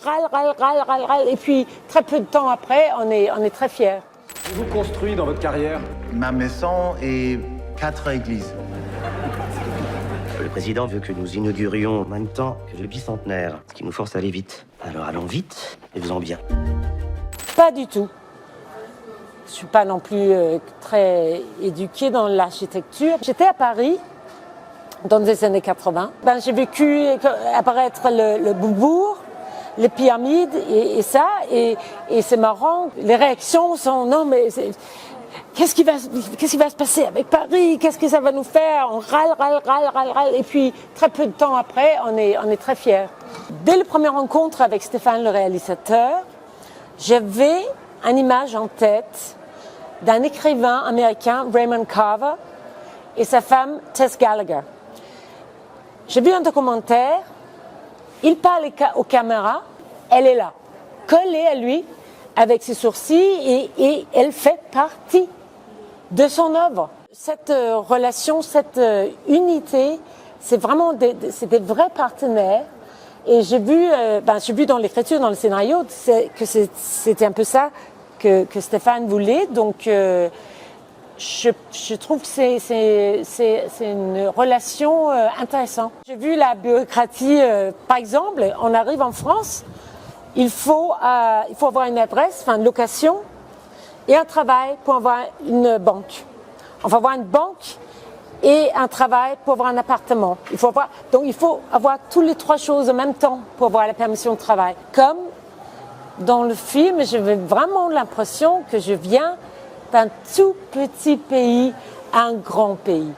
râle. Et puis, très peu de temps après, on est très fiers. Qu'avez-vous construit dans votre carrière? Ma maison et 4 églises. Le président veut que nous inaugurions en même temps que le bicentenaire, ce qui nous force à aller vite. Alors allons vite et faisons bien. Pas du tout. Je ne suis pas non plus très éduquée dans l'architecture. J'étais à Paris dans les années 80. J'ai vécu apparaître le Beaubourg, les pyramides et ça. Et c'est marrant. Les réactions sont non mais qu'est-ce qui va se passer avec Paris? Qu'est-ce que ça va nous faire? On râle. Et puis très peu de temps après, on est très fiers. Dès la première rencontre avec Stéphane, le réalisateur, j'avais une image en tête d'un écrivain américain, Raymond Carver, et sa femme, Tess Gallagher. J'ai vu un documentaire, il parle aux caméras, elle est là, collée à lui, avec ses sourcils, et elle fait partie de son œuvre. Cette relation, cette unité, c'est vraiment des vrais partenaires. Et j'ai vu dans l'écriture, dans le scénario, que c'était un peu ça que Stéphane voulait. Donc, je trouve que c'est une relation intéressante. J'ai vu la bureaucratie, par exemple, on arrive en France, il faut avoir une adresse, une location et un travail pour avoir une banque. On va avoir une banque et un travail pour avoir un appartement. Il faut avoir toutes les 3 choses en même temps pour avoir la permission de travail. Comme dans le film, j'avais vraiment l'impression que je viens d'un tout petit pays à un grand pays.